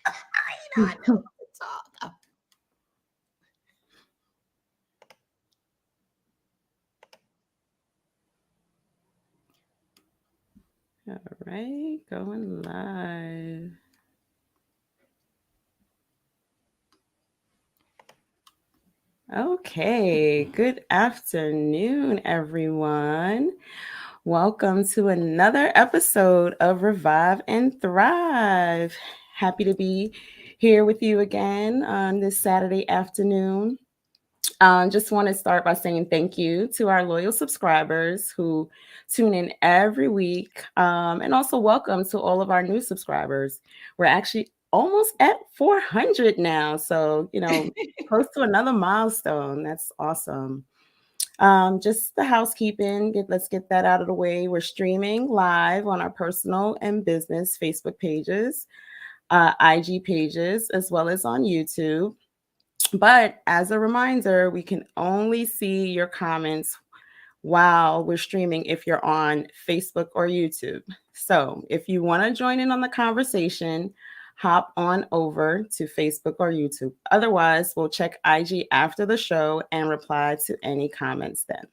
I know what to talk. All right, going live. Okay, good afternoon, everyone. Welcome to another episode of Revive and Thrive. Happy to be here with you again on this Saturday afternoon. Just want to start by saying thank you to our loyal subscribers who tune in every week. And also welcome to all of our new subscribers. We're actually almost at 400 now. So, close to another milestone. That's awesome. Just the housekeeping. Let's get that out of the way. We're streaming live on our personal and business Facebook pages, IG pages, as well as on YouTube. But as a reminder, we can only see your comments while we're streaming if you're on Facebook or YouTube. So if you want to join in on the conversation, hop on over to Facebook or YouTube. Otherwise, we'll check IG after the show and reply to any comments then.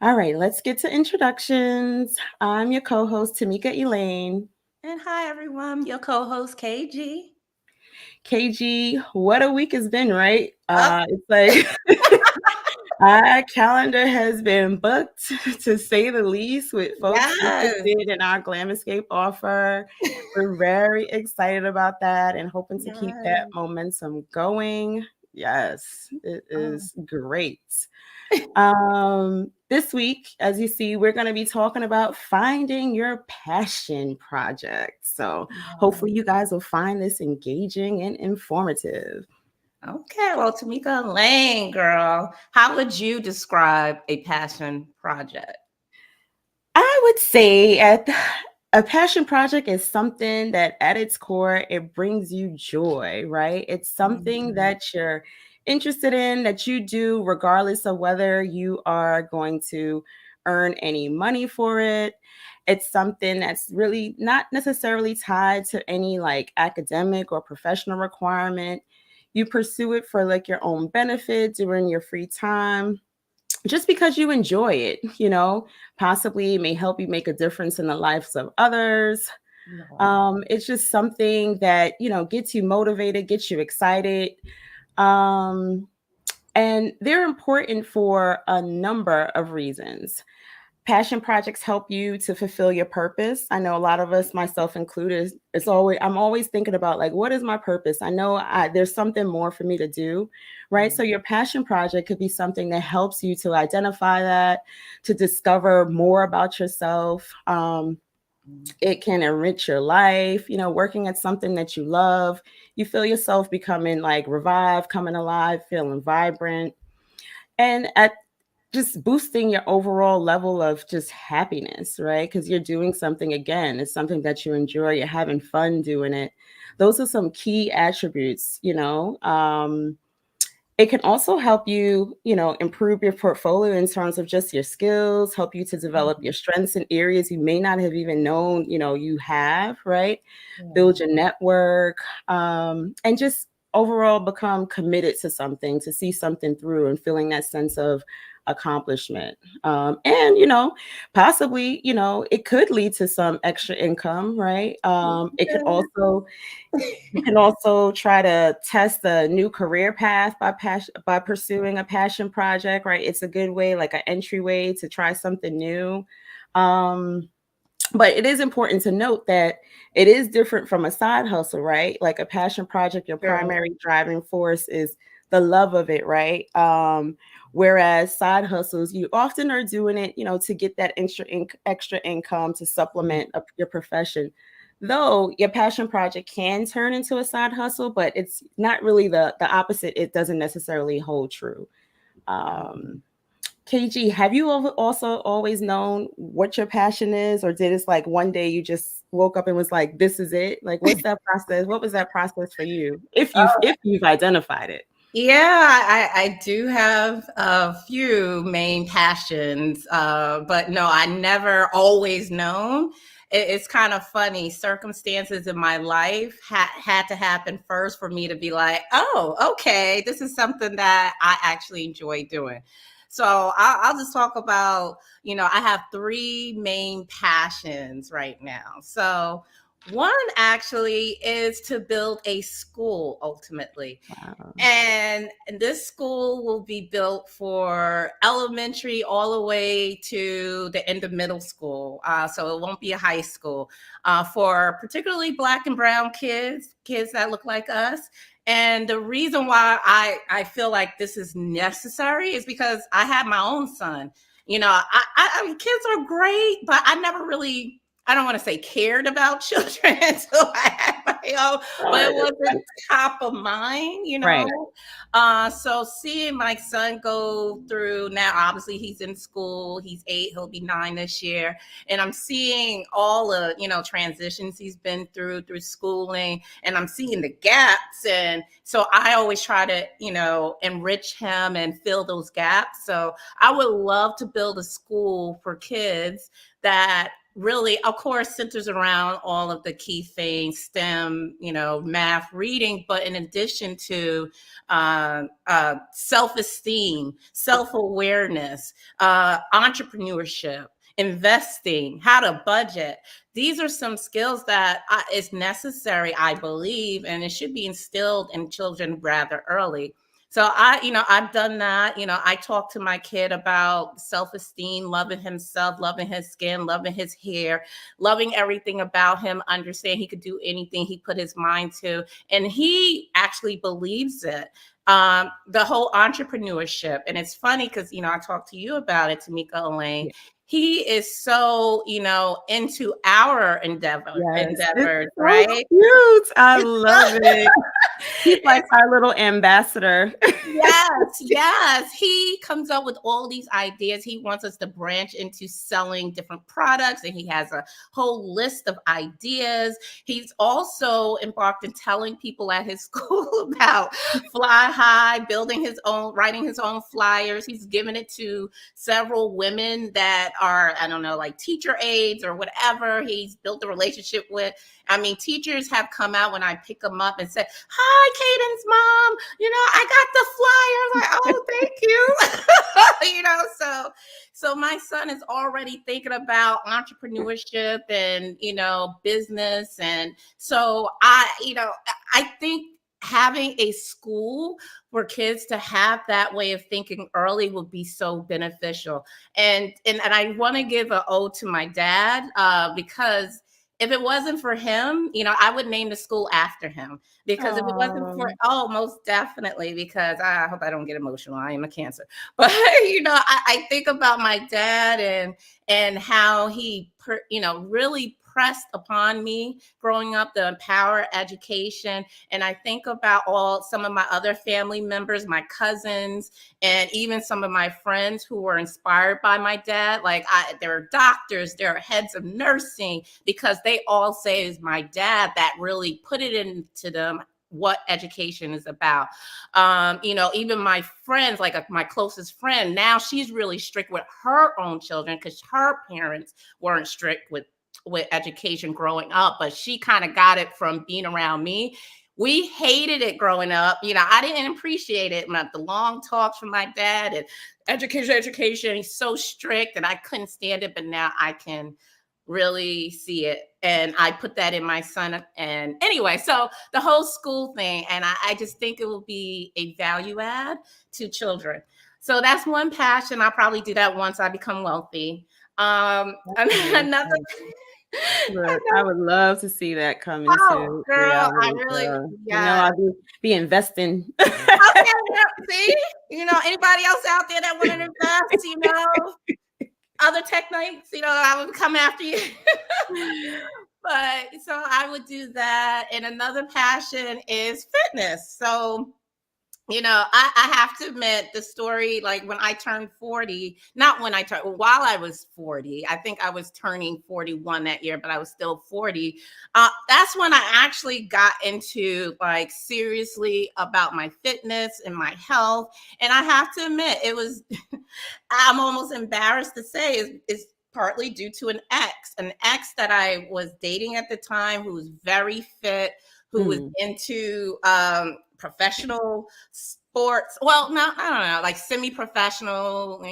All right, let's get to introductions. I'm your co host, Tamika Elaine. And hi, everyone. Your co-host, KG. KG, what a week has been, right? Oh, It's like our calendar has been booked, to say the least, with folks yes. interested in our Glamascape offer. We're very excited about that and hoping to keep that Yes. momentum going. Yes, it Oh. is great. This week, as you see, we're going to be talking about finding your passion project. So hopefully you guys will find this engaging and informative. Okay, well, Tamika Lane, girl, how would you describe a passion project? I would say a passion project is something that at its core, it brings you joy, right? It's something Mhm. that you're interested in, that you do regardless of whether you are going to earn any money for it. It's something that's really not necessarily tied to any like academic or professional requirement. You pursue it for like your own benefit during your free time just because you enjoy it, possibly it may help you make a difference in the lives of others. Yeah. It's just something that, gets you motivated, gets you excited. Um, and they're important for a number of reasons. Passion projects help you to fulfill your purpose. I know a lot of us, myself included, I'm always thinking about like, what is my purpose? I know there's something more for me to do, right? So your passion project could be something that helps you to identify that, to discover more about yourself. It can enrich your life, working at something that you love. You feel yourself becoming like revived, coming alive, feeling vibrant. And at just boosting your overall level of just happiness, right? Because you're doing something again, it's something that you enjoy, you're having fun doing it. Those are some key attributes. It can also help you, improve your portfolio in terms of just your skills, help you to develop your strengths in areas you may not have even known, you have, right? Build your network, and just overall become committed to something, to see something through and feeling that sense of accomplishment. And, possibly, it could lead to some extra income, right? It could also You can also try to test a new career path by pursuing a passion project, right? It's a good way, like an entryway to try something new. Um, but it is important to note that it is different from a side hustle, right? Like a passion project, your Girl. primary driving force is the love of it, right? Whereas side hustles, you often are doing it, to get that extra income to supplement your profession. Though your passion project can turn into a side hustle, but it's not really the opposite. It doesn't necessarily hold true. Um, KG, have you also always known what your passion is, or did it's like one day you just woke up and was like, "This is it"? Like, what's that process? What was that process for you, if you've identified it? Yeah, I do have a few main passions, but no, I never always known. it's kind of funny. Circumstances in my life had to happen first for me to be like, oh, okay, this is something that I actually enjoy doing. So I'll just talk about, I have three main passions right now. So one actually is to build a school ultimately. Wow. And this school will be built for elementary all the way to the end of middle school. So it won't be a high school for particularly Black and brown kids that look like us. And the reason why I feel like this is necessary is because I have my own son. I mean, kids are great, but I never really, I don't want to say cared about children until I had my own, but it wasn't top of mind. Right. So seeing my son go through now, obviously he's in school, he's 8, he'll be 9 this year. And I'm seeing all the, transitions he's been through schooling, and I'm seeing the gaps. And so I always try to, enrich him and fill those gaps. So I would love to build a school for kids that really, of course, centers around all of the key things, STEM, math, reading, but in addition to self-esteem, self-awareness, entrepreneurship, investing, how to budget. These are some skills that is necessary, I believe, and it should be instilled in children rather early. So I've done that. I talk to my kid about self-esteem, loving himself, loving his skin, loving his hair, loving everything about him, understand he could do anything he put his mind to. And he actually believes it. The whole entrepreneurship. And it's funny because, I talked to you about it, Tamika Elaine. Yeah. He is so, into our endeavors, So right? cute. I love it. He's like our little ambassador. Yes. He comes up with all these ideas. He wants us to branch into selling different products, and he has a whole list of ideas. He's also embarked in telling people at his school about Fly High, building his own, writing his own flyers. He's given it to several women that are, I don't know, like teacher aides or whatever. He's built a relationship with. I mean, teachers have come out when I pick them up and say, "Hi, Caden's mom. I got the flyer." I'm like, "Oh, thank you." So my son is already thinking about entrepreneurship and, business. And so I think having a school for kids to have that way of thinking early would be so beneficial. And I want to give an ode to my dad because if it wasn't for him, I would name the school after him. Because if it wasn't for, most definitely, because I hope I don't get emotional. I am a Cancer. But, I think about my dad and how he, really pressed upon me growing up, the empower education. And I think about some of my other family members, my cousins, and even some of my friends who were inspired by my dad. Like there are doctors, there are heads of nursing, because they all say it's my dad that really put it into them what education is about. Even my friends, like my closest friend, now she's really strict with her own children because her parents weren't strict with education growing up, but she kind of got it from being around me. We hated it growing up. I didn't appreciate it. The long talks from my dad and education. He's so strict and I couldn't stand it. But now I can really see it. And I put that in my son. And anyway, so the whole school thing, and I just think it will be a value add to children. So that's one passion. I'll probably do that once I become wealthy. Another. Look, I would love to see that come into Girl, reality. I really, I'll be investing. Okay, see, anybody else out there that want to invest, other techniques, I would come after you. But so I would do that. And another passion is fitness. So I have to admit the story, like when I turned 40, not when I turned, while I was 40, I think I was turning 41 that year, but I was still 40. That's when I actually got into like seriously about my fitness and my health. And I have to admit, it was, I'm almost embarrassed to say, it's partly due to an ex that I was dating at the time, who was very fit, who was into professional sports. Well, no, I don't know, like semi-professional,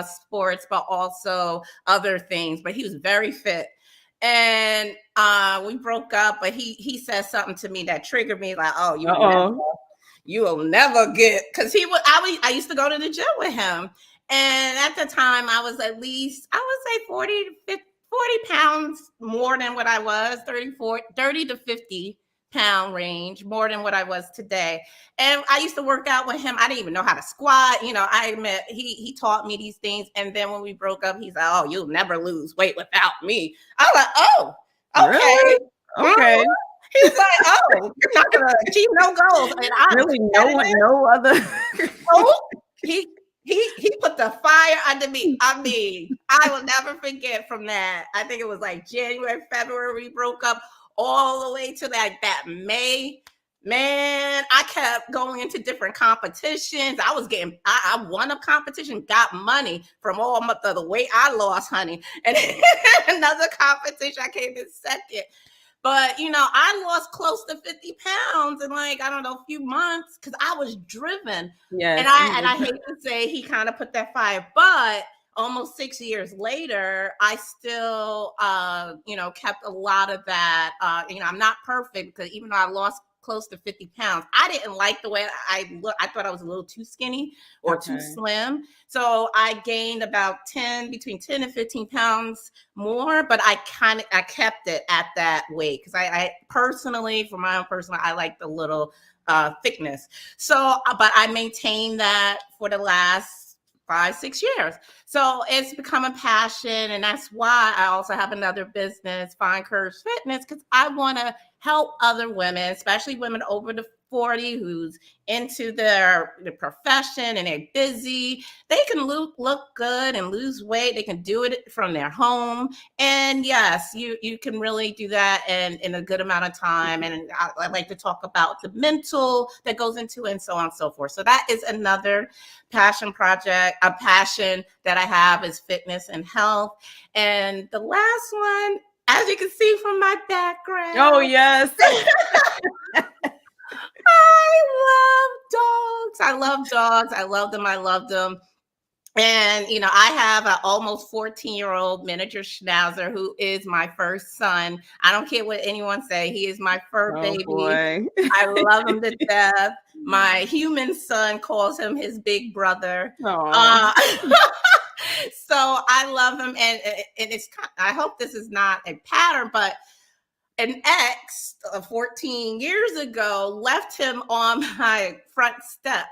sports, but also other things. But he was very fit, and we broke up. But he said something to me that triggered me, like, "Oh, you will never get," because I used to go to the gym with him, and at the time I was at least, I would say 40 pounds more than what I was, 30 to 50 pound range more than what I was today. And I used to work out with him. I didn't even know how to squat. I admit he taught me these things. And then when we broke up, he's like, "Oh, you'll never lose weight without me." I was like, "Oh, okay." Really? Okay. He's like, "Oh, you're not gonna achieve no goals." And I really no other. Oh, he put the fire under me. I mean, I will never forget from that. I think it was like January, February, we broke up, all the way to that May. Man, I kept going into different competitions. I won a competition, got money from all the weight I lost, honey. And another competition, I came in second. But I lost close to 50 pounds in, like, I don't know, a few months, because I was driven. Yes. And I hate to say he kind of put that fire, but almost 6 years later, I still kept a lot of that. I'm not perfect, because even though I lost close to 50 pounds, I didn't like the way I look. I thought I was a little too skinny or too slim. So I gained about between 10 and 15 pounds more, but I kept it at that weight, because I personally, for my own personal, I like the little thickness. So, but I maintained that for the last 5-6 years. So it's become a passion, and that's why I also have another business, Fine Curves Fitness, because I want to help other women, especially women over the 40, who's into their profession and they're busy. They can look good and lose weight. They can do it from their home. And yes, you can really do that in a good amount of time. And I like to talk about the mental that goes into it, and so on and so forth. So that is another passion project. A passion that I have is fitness and health. And the last one, as you can see from my background. Oh, yes. I love dogs. I love them. I love them. And, I have an almost 14-year-old miniature schnauzer who is my first son. I don't care what anyone say. He is my fur baby. Boy. I love him to death. My human son calls him his big brother. So I love him. And it's, I hope this is not a pattern, but an ex 14 years ago left him on my front step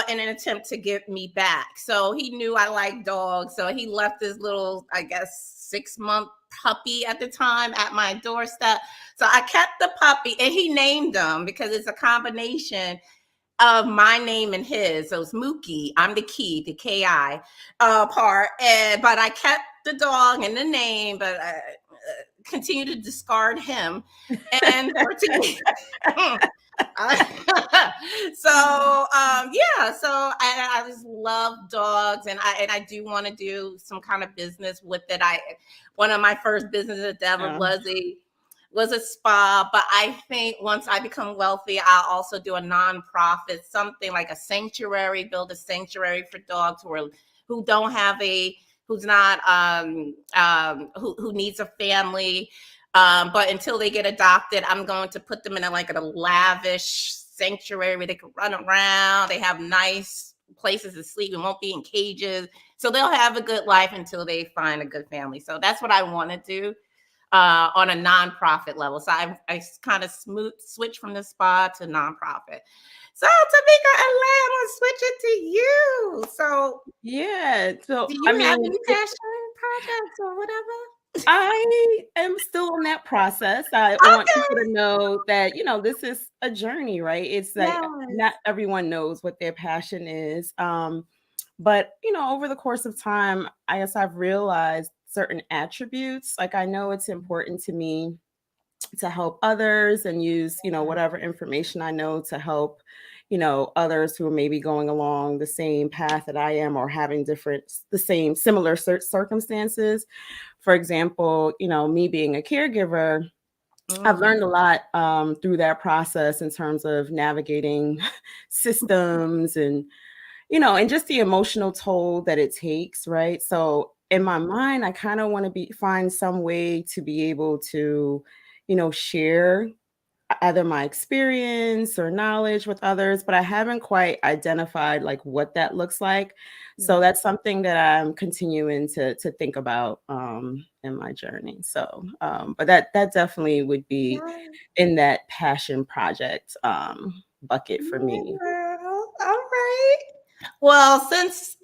in an attempt to get me back. So he knew I like dogs. So he left his little, I guess, 6-month puppy at the time at my doorstep. So I kept the puppy, and he named him because it's a combination of my name and his. So it's Mookie. I'm the key, the KI part. But I kept the dog and the name, but continue to discard him. And 14 so I just love dogs, and I do want to do some kind of business with it. One of my first businesses endeavor was a spa, but I think once I become wealthy, I'll also do a nonprofit, something like a sanctuary, build a sanctuary for dogs who don't have who's not who needs a family. But until they get adopted, I'm going to put them in a lavish sanctuary where they can run around. They have nice places to sleep and won't be in cages. So they'll have a good life until they find a good family. So that's what I want to do on a nonprofit level. So I kind of switch from the spa to nonprofit. So Tamika, I'm going to switch it to you. So yeah. So do you have any passion projects or whatever? I am still in that process. I want people to know that, this is a journey, right? It's like not everyone knows what their passion is. But, over the course of time, I guess I've realized certain attributes. Like, I know it's important to me to help others and use, whatever information I know to help, others who are maybe going along the same path that I am or having similar circumstances. For example, me being a caregiver, I've learned a lot through that process in terms of navigating systems and just the emotional toll that it takes, right? So in my mind, I kind of want to find some way to be able to, share either my experience or knowledge with others, but I haven't quite identified like what that looks like. So that's something that I'm continuing to think about in my journey. So, but that definitely would be Yeah. in that passion project bucket for me. Girl. All right. Well, since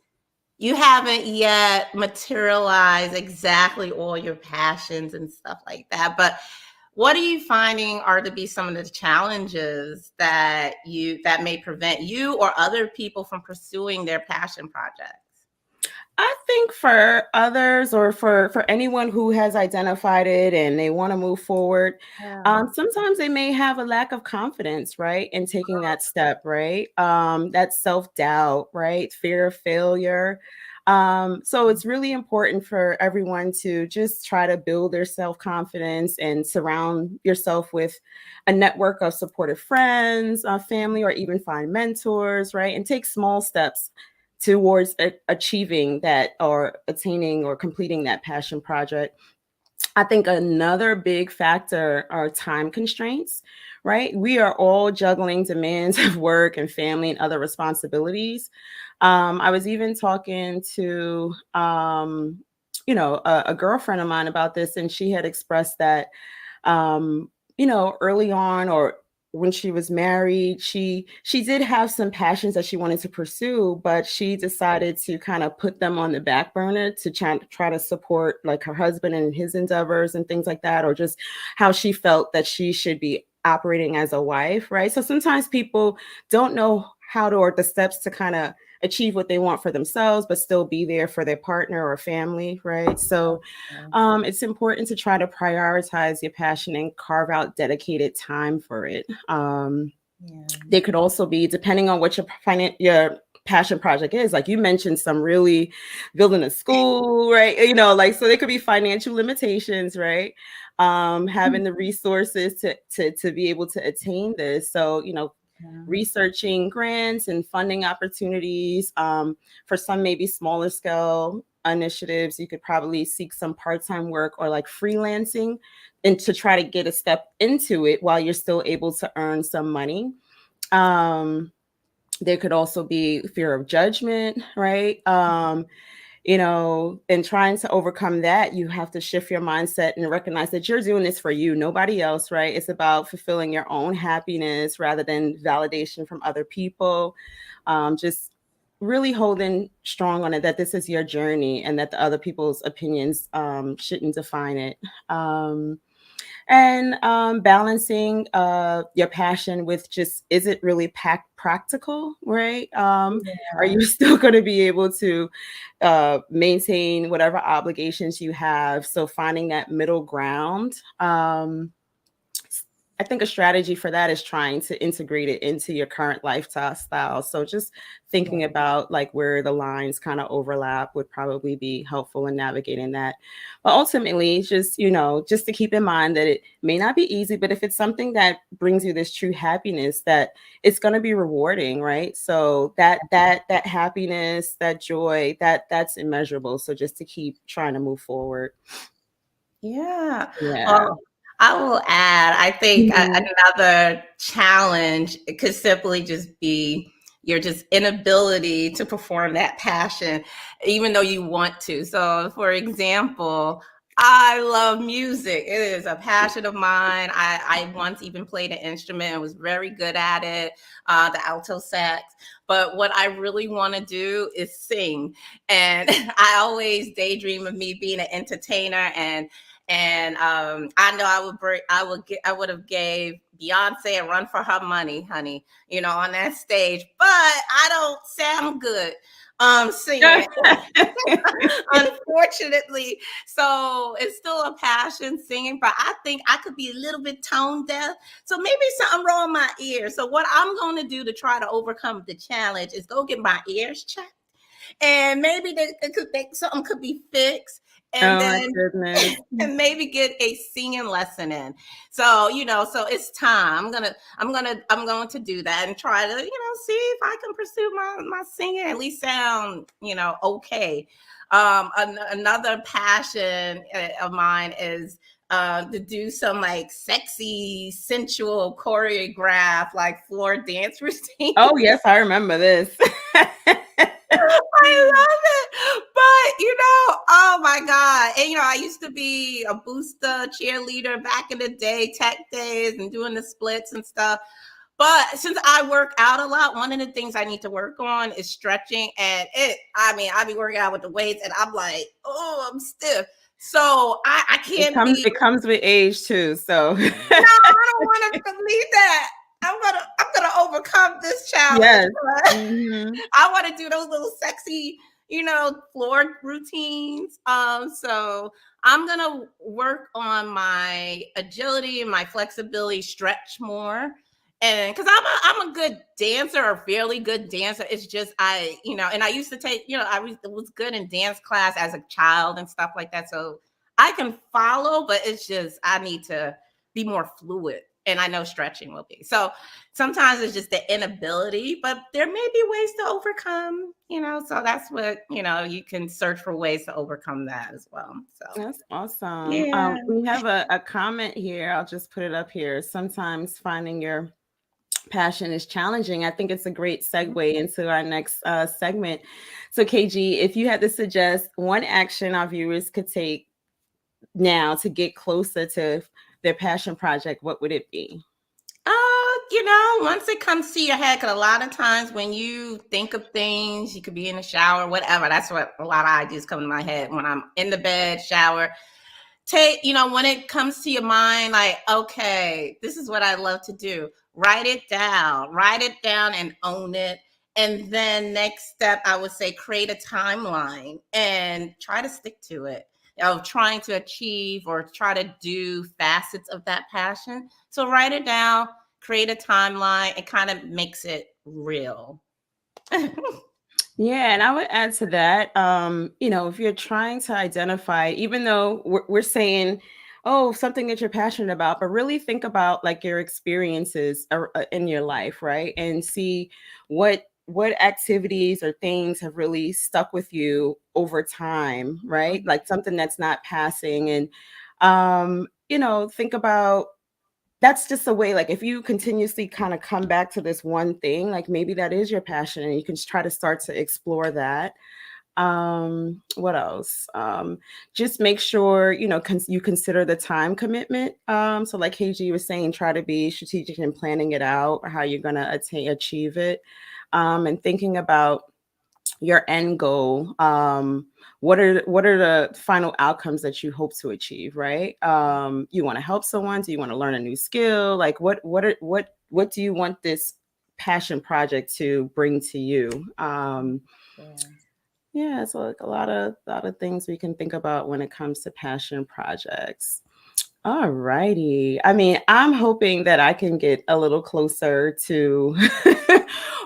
you haven't yet materialized exactly all your passions and stuff like that, but what are you finding are to be some of the challenges that may prevent you or other people from pursuing their passion projects? I think for others or for anyone who has identified it and they want to move forward, Yeah. sometimes they may have a lack of confidence, right, in taking that step, right? That self-doubt, right? Fear of failure. So it's really important for everyone to just try to build their self-confidence and surround yourself with a network of supportive friends, family, or even find mentors, right? And take small steps towards achieving that or attaining or completing that passion project. I think another big factor are time constraints, right? We are all juggling demands of work and family and other responsibilities. I was even talking to, a girlfriend of mine about this, and she had expressed that early on or when she was married, she did have some passions that she wanted to pursue, but she decided to kind of put them on the back burner to try to support like her husband and his endeavors and things like that, or just how she felt that she should be operating as a wife, right? So sometimes people don't know how to or the steps to kind of achieve what they want for themselves, but still be there for their partner or family, right? So it's important to try to prioritize your passion and carve out dedicated time for it. Yeah. They could also be, depending on what your passion project is, like you mentioned, some really building a school, right? Like so there could be financial limitations, right? Having the resources to be able to attain this. So Yeah. researching grants and funding opportunities. For some maybe smaller scale initiatives, you could probably seek some part-time work or like freelancing and to try to get a step into it while you're still able to earn some money. um there could also be fear of judgment, right? And trying to overcome that, you have to shift your mindset and recognize that you're doing this for you, nobody else, right? It's about fulfilling your own happiness rather than validation from other people. Just really holding strong on it that this is your journey and that the other people's opinions shouldn't define it. And balancing your passion with just, is it really practical, right? Are Yeah. you still going to be able to maintain whatever obligations you have? So finding that middle ground. I think a strategy for that is trying to integrate it into your current lifestyle style. So just thinking about like where the lines kind of overlap would probably be helpful in navigating that. But ultimately, just to keep in mind that it may not be easy, but if it's something that brings you this true happiness, that it's going to be rewarding, right? So that happiness, that joy, that's immeasurable. So just to keep trying to move forward. Yeah. Yeah. Well, I will add, I think Mhm. another challenge could simply just be your just inability to perform that passion, even though you want to. So, for example, I love music. It is a passion of mine. I once even played an instrument and was very good at it, the alto sax. But what I really want to do is sing. And I always daydream of me being an entertainer, and I know I would have gave Beyonce and Run for Her Money, honey, on that stage. But I don't sound good singing, unfortunately. So it's still a passion singing, but I think I could be a little bit tone deaf. So maybe something wrong with my ears. So what I'm going to do to try to overcome the challenge is go get my ears checked, and maybe something could be fixed, and Oh my then goodness. and maybe get a singing lesson in. So so it's time. I'm going to do that and try to see if I can pursue my singing, at least sound okay. Another passion of mine is to do some like sexy, sensual choreograph, like floor dance routine. Oh yes, I remember this. I love it. But oh my God. And I used to be a booster cheerleader back in the day, tech days, and doing the splits and stuff. But since I work out a lot, one of the things I need to work on is stretching. And I be working out with the weights and I'm like, oh, I'm stiff. So I can't be. It comes with age too. So No, I don't want to believe that. I'm gonna overcome this challenge. yes. Mm-hmm. I want to do those little sexy, floor routines. So I'm gonna work on my agility and my flexibility, stretch more. And because I'm a good dancer, or fairly good dancer. It's just and I used to take, was good in dance class as a child and stuff like that. So I can follow, but it's just I need to be more fluid. And I know stretching will be. So sometimes it's just the inability, but there may be ways to overcome, so that's what, you can search for ways to overcome that as well. So That's awesome. yeah. We have a comment here. I'll just put it up here. Sometimes finding your passion is challenging. I think it's a great segue into our next segment. So KG, if you had to suggest one action our viewers could take now to get closer to their passion project, what would it be? Once it comes to your head, because a lot of times when you think of things, you could be in the shower, whatever. That's what a lot of ideas come to my head when I'm in the bed, shower. When it comes to your mind, like, okay, this is what I love to do. Write it down and own it. And then next step, I would say create a timeline and try to stick to it, of trying to achieve or try to do facets of that passion. So write it down, create a timeline. It kind of makes it real. Yeah, and I would add to that, if you're trying to identify, even though we're saying, oh, something that you're passionate about, but really think about like your experiences in your life, right? And see what activities or things have really stuck with you over time, right? Like something that's not passing, and think about, that's just a way, like if you continuously kind of come back to this one thing, like maybe that is your passion and you can try to start to explore that. What else? Just make sure you consider the time commitment. So like KG was saying, try to be strategic in planning it out, how you're going to achieve it, and thinking about your end goal. What are the final outcomes that you hope to achieve, right? You want to help someone? Do you want to learn a new skill? Like what do you want this passion project to bring to you? Yeah, so like a lot of things we can think about when it comes to passion projects. All righty. I mean, I'm hoping that I can get a little closer to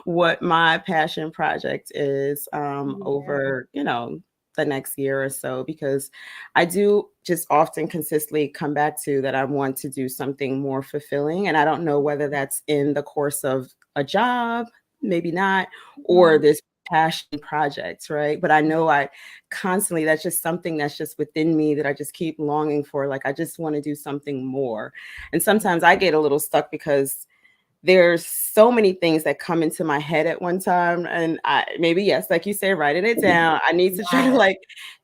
what my passion project is over, the next year or so, because I do just often consistently come back to that I want to do something more fulfilling. And I don't know whether that's in the course of a job, maybe not, or this passion projects, right? But I know I constantly, that's just something that's just within me that I just keep longing for. Like I just want to do something more. And sometimes I get a little stuck because there's so many things that come into my head at one time. And yes, like you said, writing it down. I need to try to like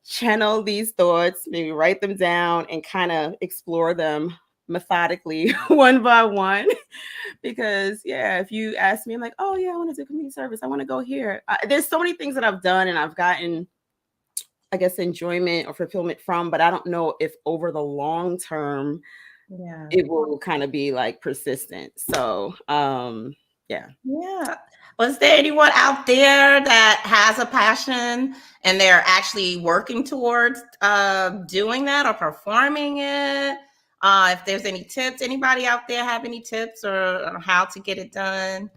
channel these thoughts, maybe write them down and kind of explore them methodically one by one. Because if you ask me, I'm like, oh yeah, I want to do community service, I want to go here. There's so many things that I've done and I've gotten, I guess, enjoyment or fulfillment from, but I don't know if over the long term Yeah. it will kind of be like persistent. So, yeah. Yeah. Was there anyone out there that has a passion and they're actually working towards doing that or performing it? If there's any tips, anybody out there have any tips or on how to get it done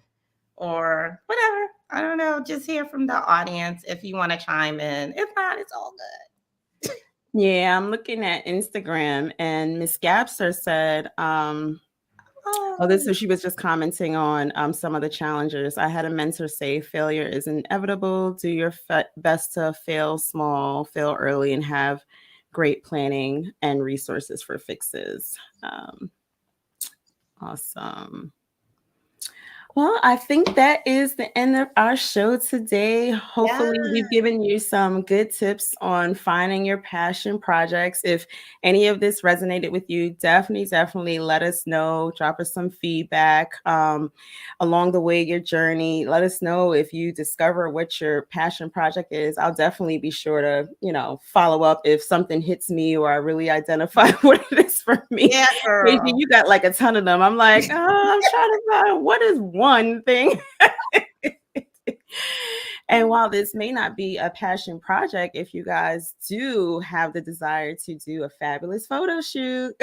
or whatever? I don't know. Just hear from the audience if you want to chime in. If not, it's all good. Yeah, I'm looking at Instagram and Miss Gapster said, oh, this Oh, so she was just commenting on some of the challenges. I had a mentor say failure is inevitable. Do your best to fail small, fail early, and have great planning and resources for fixes. Awesome. Well, I think that is the end of our show today. yeah. Hopefully, we've given you some good tips on finding your passion projects. If any of this resonated with you, definitely let us know. Drop us some feedback along the way, your journey. Let us know if you discover what your passion project is. I'll definitely be sure to, follow up if something hits me or I really identify what it is for me. Yeah, Casey, girl. you got like a ton of them. I'm like, I'm trying to find what is one thing. And while this may not be a passion project, if you guys do have the desire to do a fabulous photo shoot,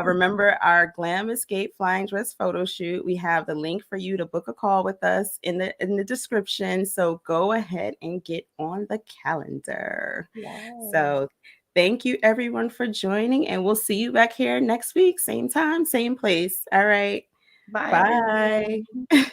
remember our Glam Escape Flying Dress photo shoot. We have the link for you to book a call with us in the description. So go ahead and get on the calendar. Yeah. So thank you everyone for joining, and we'll see you back here next week, same time, same place. All right. Bye, Bye. everyone.